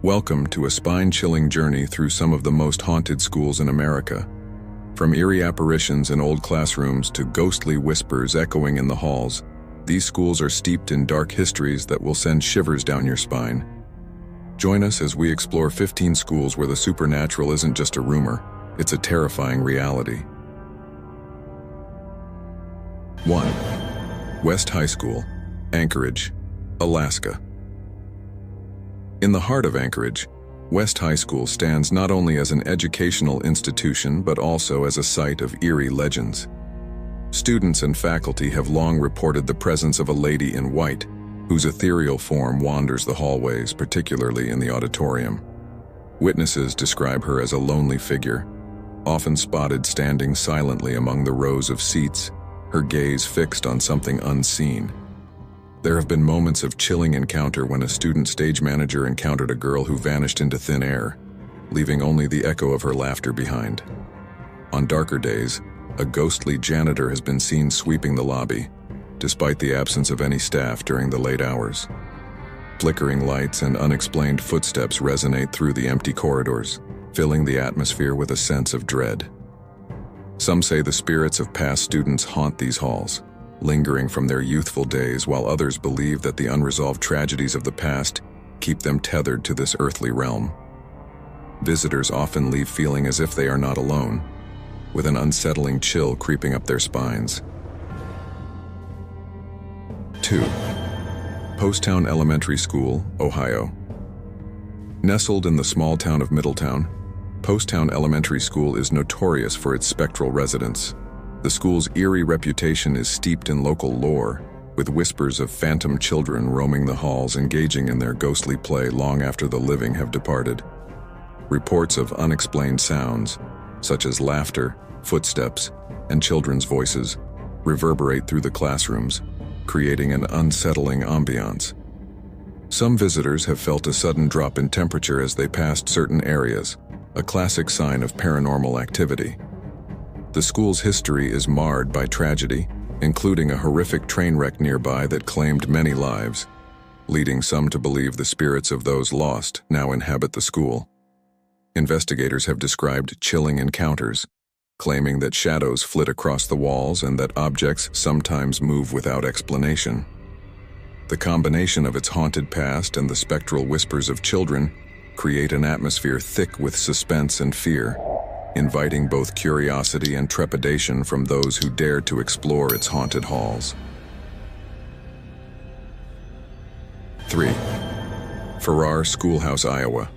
Welcome to a spine-chilling journey through some of the most haunted schools in America. From eerie apparitions in old classrooms to ghostly whispers echoing in the halls, these schools are steeped in dark histories that will send shivers down your spine. Join us as we explore 15 schools where the supernatural isn't just a rumor, it's a terrifying reality. 1. West High School, Anchorage, Alaska. In the heart of Anchorage, West High School stands not only as an educational institution but also as a site of eerie legends. Students and faculty have long reported the presence of a lady in white, whose ethereal form wanders the hallways, particularly in the auditorium. Witnesses describe her as a lonely figure, often spotted standing silently among the rows of seats, her gaze fixed on something unseen. There have been moments of chilling encounter when a student stage manager encountered a girl who vanished into thin air, leaving only the echo of her laughter behind. On darker days, a ghostly janitor has been seen sweeping the lobby, despite the absence of any staff during the late hours. Flickering lights and unexplained footsteps resonate through the empty corridors, filling the atmosphere with a sense of dread. Some say the spirits of past students haunt these halls, lingering from their youthful days, while others believe that the unresolved tragedies of the past keep them tethered to this earthly realm. Visitors often leave feeling as if they are not alone, with an unsettling chill creeping up their spines. 2. Poasttown Elementary School, Ohio. Nestled in the small town of Middletown, Poasttown Elementary School is notorious for its spectral residents. The school's eerie reputation is steeped in local lore, with whispers of phantom children roaming the halls engaging in their ghostly play long after the living have departed. Reports of unexplained sounds, such as laughter, footsteps, and children's voices, reverberate through the classrooms, creating an unsettling ambiance. Some visitors have felt a sudden drop in temperature as they passed certain areas, a classic sign of paranormal activity. The school's history is marred by tragedy, including a horrific train wreck nearby that claimed many lives, leading some to believe the spirits of those lost now inhabit the school. Investigators have described chilling encounters, claiming that shadows flit across the walls and that objects sometimes move without explanation. The combination of its haunted past and the spectral whispers of children create an atmosphere thick with suspense and fear, inviting both curiosity and trepidation from those who dare to explore its haunted halls. 3. Farrar Schoolhouse, Iowa.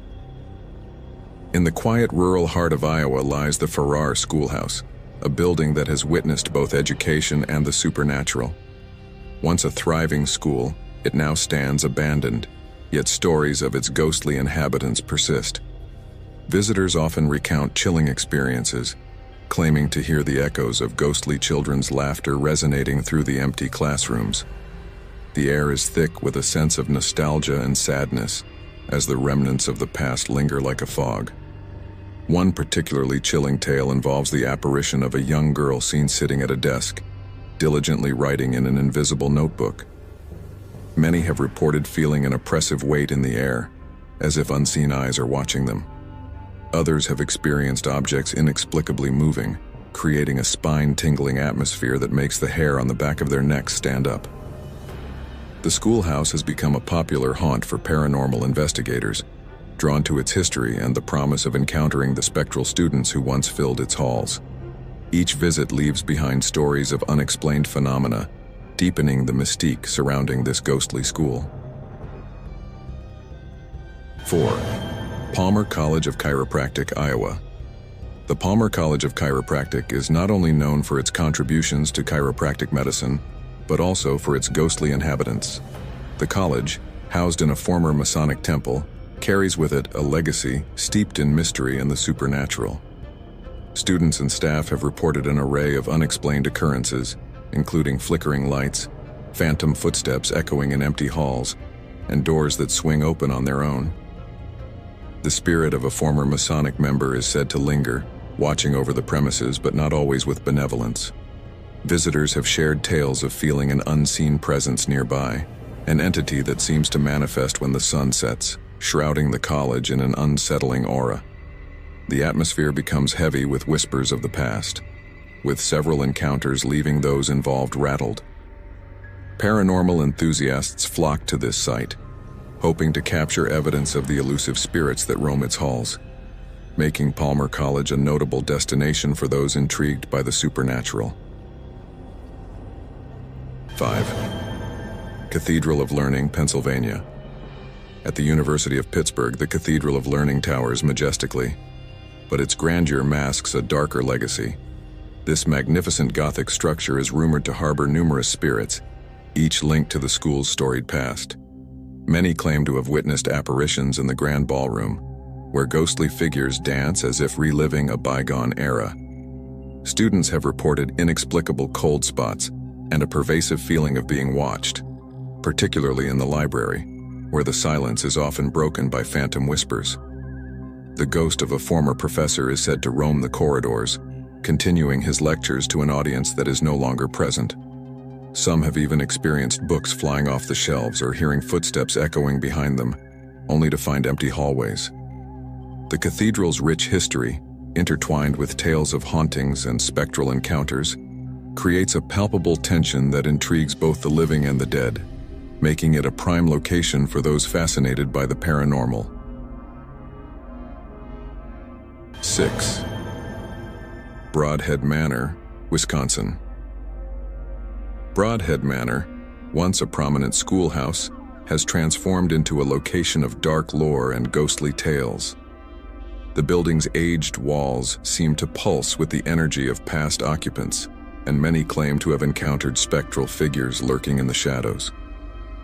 In the quiet rural heart of Iowa lies the Farrar Schoolhouse, a building that has witnessed both education and the supernatural. Once a thriving school, it now stands abandoned, yet stories of its ghostly inhabitants persist. Visitors often recount chilling experiences, claiming to hear the echoes of ghostly children's laughter resonating through the empty classrooms. The air is thick with a sense of nostalgia and sadness, as the remnants of the past linger like a fog. One particularly chilling tale involves the apparition of a young girl seen sitting at a desk, diligently writing in an invisible notebook. Many have reported feeling an oppressive weight in the air, as if unseen eyes are watching them. Others have experienced objects inexplicably moving, creating a spine-tingling atmosphere that makes the hair on the back of their necks stand up. The schoolhouse has become a popular haunt for paranormal investigators, drawn to its history and the promise of encountering the spectral students who once filled its halls. Each visit leaves behind stories of unexplained phenomena, deepening the mystique surrounding this ghostly school. 4. Palmer College of Chiropractic, Iowa. The Palmer College of Chiropractic is not only known for its contributions to chiropractic medicine, but also for its ghostly inhabitants. The college, housed in a former Masonic temple, carries with it a legacy steeped in mystery and the supernatural. Students and staff have reported an array of unexplained occurrences, including flickering lights, phantom footsteps echoing in empty halls, and doors that swing open on their own. The spirit of a former Masonic member is said to linger, watching over the premises but not always with benevolence. Visitors have shared tales of feeling an unseen presence nearby, an entity that seems to manifest when the sun sets, shrouding the college in an unsettling aura. The atmosphere becomes heavy with whispers of the past, with several encounters leaving those involved rattled. Paranormal enthusiasts flock to this site, hoping to capture evidence of the elusive spirits that roam its halls, making Palmer College a notable destination for those intrigued by the supernatural. 5. Cathedral of Learning, Pennsylvania. At the University of Pittsburgh, the Cathedral of Learning towers majestically, but its grandeur masks a darker legacy. This magnificent Gothic structure is rumored to harbor numerous spirits, each linked to the school's storied past. Many claim to have witnessed apparitions in the grand ballroom, where ghostly figures dance as if reliving a bygone era. Students have reported inexplicable cold spots and a pervasive feeling of being watched, particularly in the library, where the silence is often broken by phantom whispers. The ghost of a former professor is said to roam the corridors, continuing his lectures to an audience that is no longer present. Some have even experienced books flying off the shelves or hearing footsteps echoing behind them, only to find empty hallways. The cathedral's rich history, intertwined with tales of hauntings and spectral encounters, creates a palpable tension that intrigues both the living and the dead, making it a prime location for those fascinated by the paranormal. 6. Broadhead Manor, Wisconsin. Broadhead Manor, once a prominent schoolhouse, has transformed into a location of dark lore and ghostly tales. The building's aged walls seem to pulse with the energy of past occupants, and many claim to have encountered spectral figures lurking in the shadows.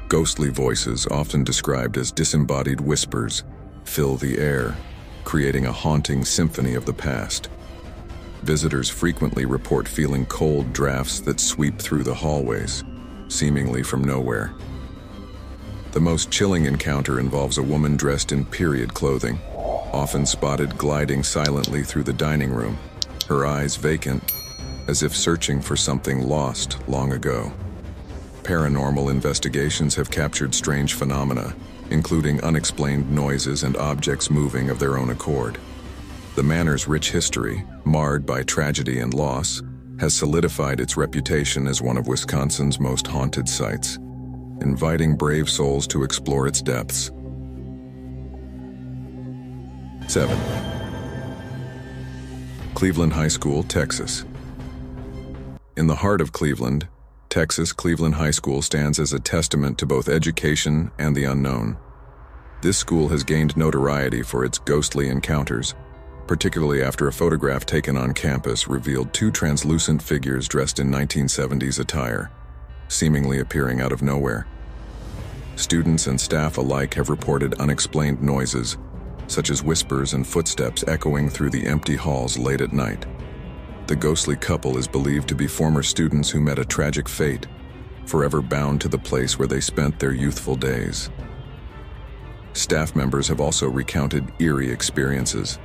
Ghostly voices, often described as disembodied whispers, fill the air, creating a haunting symphony of the past. Visitors frequently report feeling cold drafts that sweep through the hallways, seemingly from nowhere. The most chilling encounter involves a woman dressed in period clothing, often spotted gliding silently through the dining room, her eyes vacant, as if searching for something lost long ago. Paranormal investigations have captured strange phenomena, including unexplained noises and objects moving of their own accord. The manor's rich history, marred by tragedy and loss, has solidified its reputation as one of Wisconsin's most haunted sites, inviting brave souls to explore its depths. 7. Cleveland High School, Texas. In the heart of Cleveland, Texas, Cleveland High School stands as a testament to both education and the unknown. This school has gained notoriety for its ghostly encounters, particularly after a photograph taken on campus revealed two translucent figures dressed in 1970s attire, seemingly appearing out of nowhere. Students and staff alike have reported unexplained noises, such as whispers and footsteps echoing through the empty halls late at night. The ghostly couple is believed to be former students who met a tragic fate, forever bound to the place where they spent their youthful days. Staff members have also recounted eerie experiences,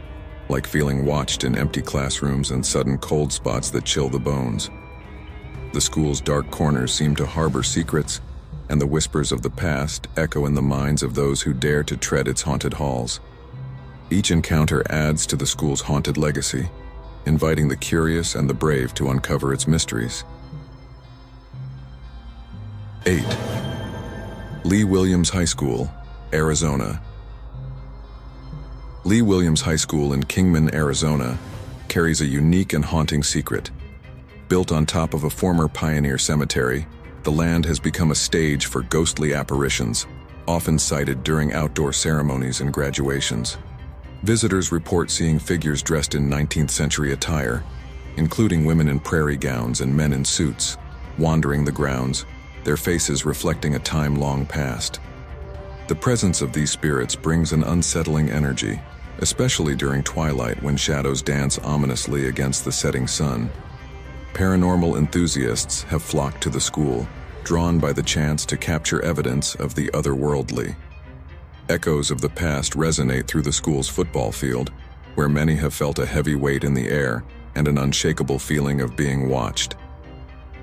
like feeling watched in empty classrooms and sudden cold spots that chill the bones. The school's dark corners seem to harbor secrets, and the whispers of the past echo in the minds of those who dare to tread its haunted halls. Each encounter adds to the school's haunted legacy, inviting the curious and the brave to uncover its mysteries. 8. Lee Williams High School, Arizona. Lee Williams High School in Kingman, Arizona, carries a unique and haunting secret. Built on top of a former pioneer cemetery, the land has become a stage for ghostly apparitions, often sighted during outdoor ceremonies and graduations. Visitors report seeing figures dressed in 19th century attire, including women in prairie gowns and men in suits, wandering the grounds, their faces reflecting a time long past. The presence of these spirits brings an unsettling energy, especially during twilight when shadows dance ominously against the setting sun. Paranormal enthusiasts have flocked to the school, drawn by the chance to capture evidence of the otherworldly. Echoes of the past resonate through the school's football field, where many have felt a heavy weight in the air and an unshakable feeling of being watched.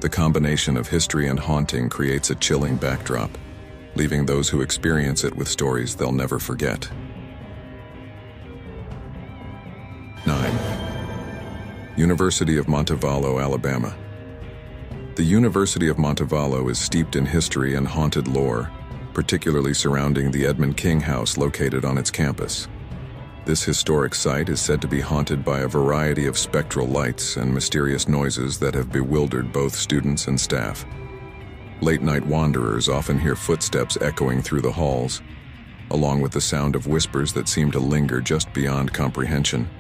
The combination of history and haunting creates a chilling backdrop, leaving those who experience it with stories they'll never forget. 9. University of Montevallo, Alabama. The University of Montevallo is steeped in history and haunted lore, particularly surrounding the Edmund King House located on its campus. This historic site is said to be haunted by a variety of spectral lights and mysterious noises that have bewildered both students and staff. Late-night wanderers often hear footsteps echoing through the halls, along with the sound of whispers that seem to linger just beyond comprehension.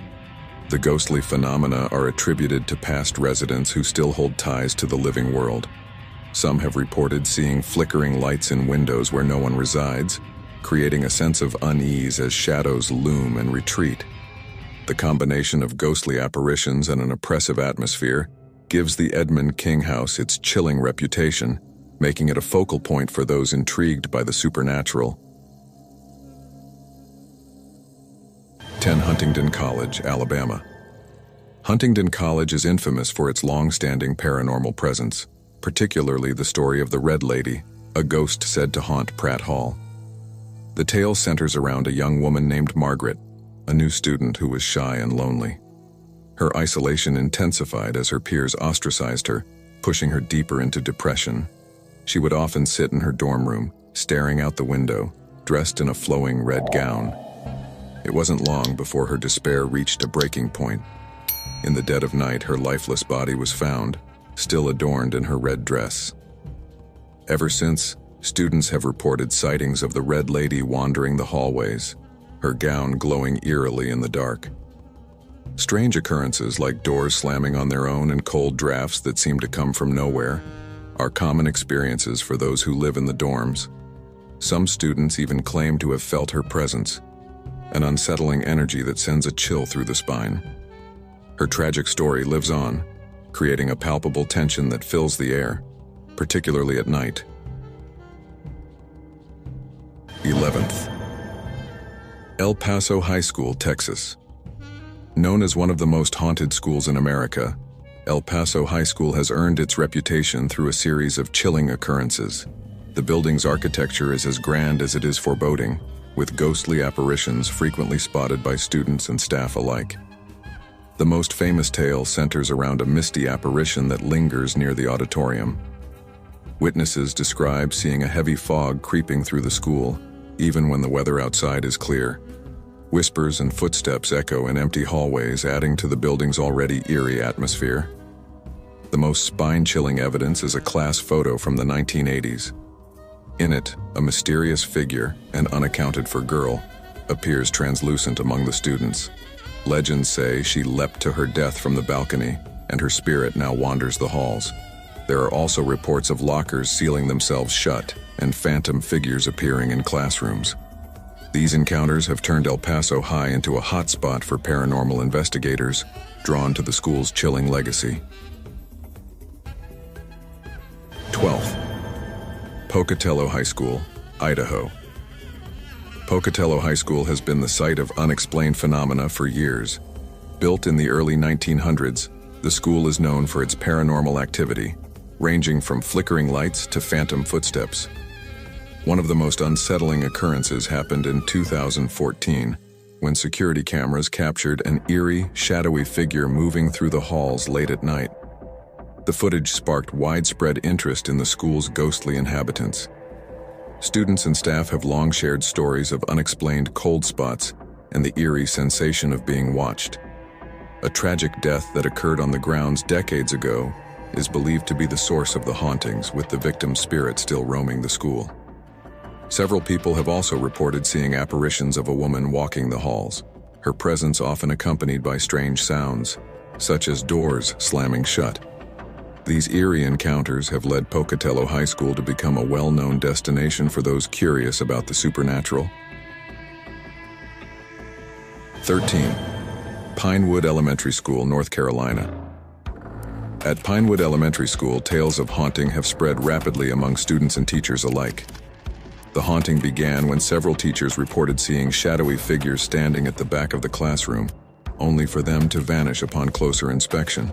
The ghostly phenomena are attributed to past residents who still hold ties to the living world. Some have reported seeing flickering lights in windows where no one resides, creating a sense of unease as shadows loom and retreat. The combination of ghostly apparitions and an oppressive atmosphere gives the Edmund King House its chilling reputation, making it a focal point for those intrigued by the supernatural. 10. Huntingdon College, Alabama. Huntingdon College is infamous for its long-standing paranormal presence, particularly the story of the Red Lady, a ghost said to haunt Pratt Hall. The tale centers around a young woman named Margaret, a new student who was shy and lonely. Her isolation intensified as her peers ostracized her, pushing her deeper into depression. She would often sit in her dorm room, staring out the window, dressed in a flowing red gown. It wasn't long before her despair reached a breaking point. In the dead of night, her lifeless body was found, still adorned in her red dress. Ever since, students have reported sightings of the Red Lady wandering the hallways, her gown glowing eerily in the dark. Strange occurrences like doors slamming on their own and cold drafts that seem to come from nowhere are common experiences for those who live in the dorms. Some students even claim to have felt her presence, an unsettling energy that sends a chill through the spine. Her tragic story lives on, creating a palpable tension that fills the air, particularly at night. 11th. El Paso High School, Texas. Known as one of the most haunted schools in America, El Paso High School has earned its reputation through a series of chilling occurrences. The building's architecture is as grand as it is foreboding, with ghostly apparitions frequently spotted by students and staff alike. The most famous tale centers around a misty apparition that lingers near the auditorium. Witnesses describe seeing a heavy fog creeping through the school, even when the weather outside is clear. Whispers and footsteps echo in empty hallways, adding to the building's already eerie atmosphere. The most spine-chilling evidence is a class photo from the 1980s. In it, a mysterious figure, an unaccounted-for girl, appears translucent among the students. Legends say she leapt to her death from the balcony, and her spirit now wanders the halls. There are also reports of lockers sealing themselves shut and phantom figures appearing in classrooms. These encounters have turned El Paso High into a hotspot for paranormal investigators, drawn to the school's chilling legacy. 12th. Pocatello High School, Idaho. Pocatello High School has been the site of unexplained phenomena for years. Built in the early 1900s, the school is known for its paranormal activity, ranging from flickering lights to phantom footsteps. One of the most unsettling occurrences happened in 2014, when security cameras captured an eerie, shadowy figure moving through the halls late at night. The footage sparked widespread interest in the school's ghostly inhabitants. Students and staff have long shared stories of unexplained cold spots and the eerie sensation of being watched. A tragic death that occurred on the grounds decades ago is believed to be the source of the hauntings, with the victim's spirit still roaming the school. Several people have also reported seeing apparitions of a woman walking the halls, her presence often accompanied by strange sounds, such as doors slamming shut. These eerie encounters have led Pocatello High School to become a well-known destination for those curious about the supernatural. 13. Pinewood Elementary School, North Carolina. At Pinewood Elementary School, tales of haunting have spread rapidly among students and teachers alike. The haunting began when several teachers reported seeing shadowy figures standing at the back of the classroom, only for them to vanish upon closer inspection.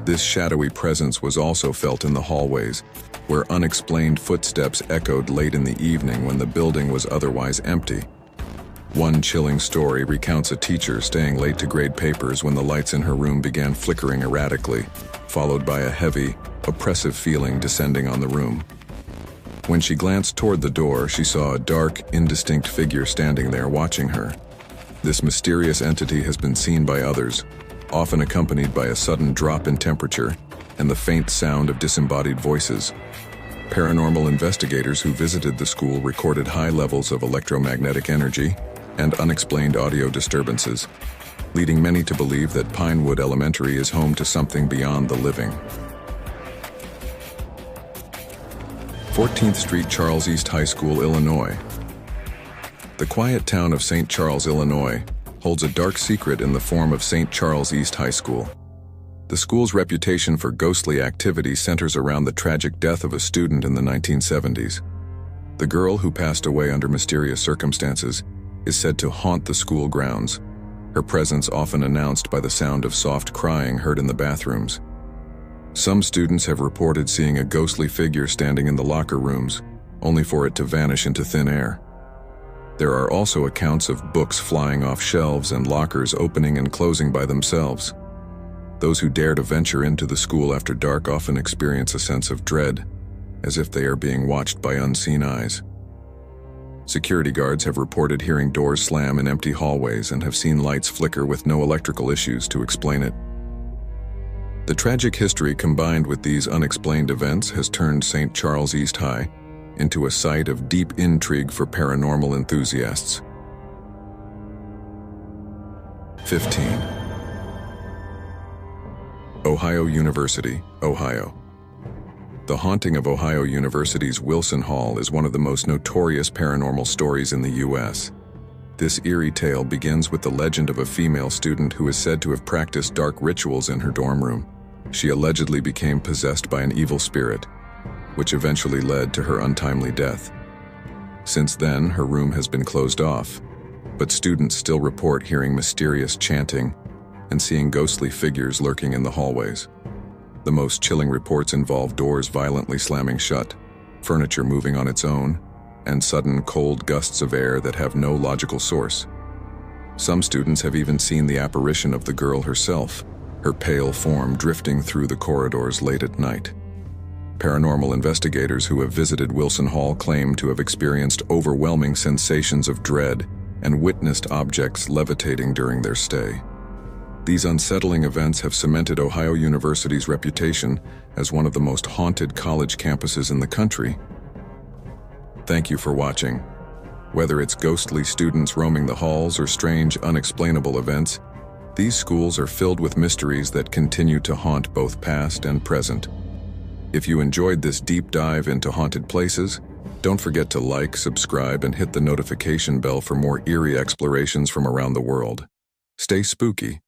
This shadowy presence was also felt in the hallways, where unexplained footsteps echoed late in the evening when the building was otherwise empty. One chilling story recounts a teacher staying late to grade papers when the lights in her room began flickering erratically, followed by a heavy, oppressive feeling descending on the room. When she glanced toward the door, she saw a dark, indistinct figure standing there watching her. This mysterious entity has been seen by others, often accompanied by a sudden drop in temperature and the faint sound of disembodied voices. Paranormal investigators who visited the school recorded high levels of electromagnetic energy and unexplained audio disturbances, leading many to believe that Pinewood Elementary is home to something beyond the living. 14th Street, Charles East High School, Illinois. The quiet town of St. Charles, Illinois, holds a dark secret in the form of St. Charles East High School. The school's reputation for ghostly activity centers around the tragic death of a student in the 1970s. The girl, who passed away under mysterious circumstances, is said to haunt the school grounds, her presence often announced by the sound of soft crying heard in the bathrooms. Some students have reported seeing a ghostly figure standing in the locker rooms, only for it to vanish into thin air. There are also accounts of books flying off shelves and lockers opening and closing by themselves. Those who dare to venture into the school after dark often experience a sense of dread, as if they are being watched by unseen eyes. Security guards have reported hearing doors slam in empty hallways and have seen lights flicker with no electrical issues to explain it. The tragic history combined with these unexplained events has turned St. Charles East High into a site of deep intrigue for paranormal enthusiasts. 15. Ohio University, Ohio. The haunting of Ohio University's Wilson Hall is one of the most notorious paranormal stories in the U.S. This eerie tale begins with the legend of a female student who is said to have practiced dark rituals in her dorm room. She allegedly became possessed by an evil spirit, which eventually led to her untimely death. Since then, her room has been closed off, but students still report hearing mysterious chanting and seeing ghostly figures lurking in the hallways. The most chilling reports involve doors violently slamming shut, furniture moving on its own, and sudden cold gusts of air that have no logical source. Some students have even seen the apparition of the girl herself, her pale form drifting through the corridors late at night. Paranormal investigators who have visited Wilson Hall claim to have experienced overwhelming sensations of dread and witnessed objects levitating during their stay. These unsettling events have cemented Ohio University's reputation as one of the most haunted college campuses in the country. Thank you for watching. Whether it's ghostly students roaming the halls or strange, unexplainable events, these schools are filled with mysteries that continue to haunt both past and present. If you enjoyed this deep dive into haunted places, don't forget to like, subscribe, and hit the notification bell for more eerie explorations from around the world. Stay spooky.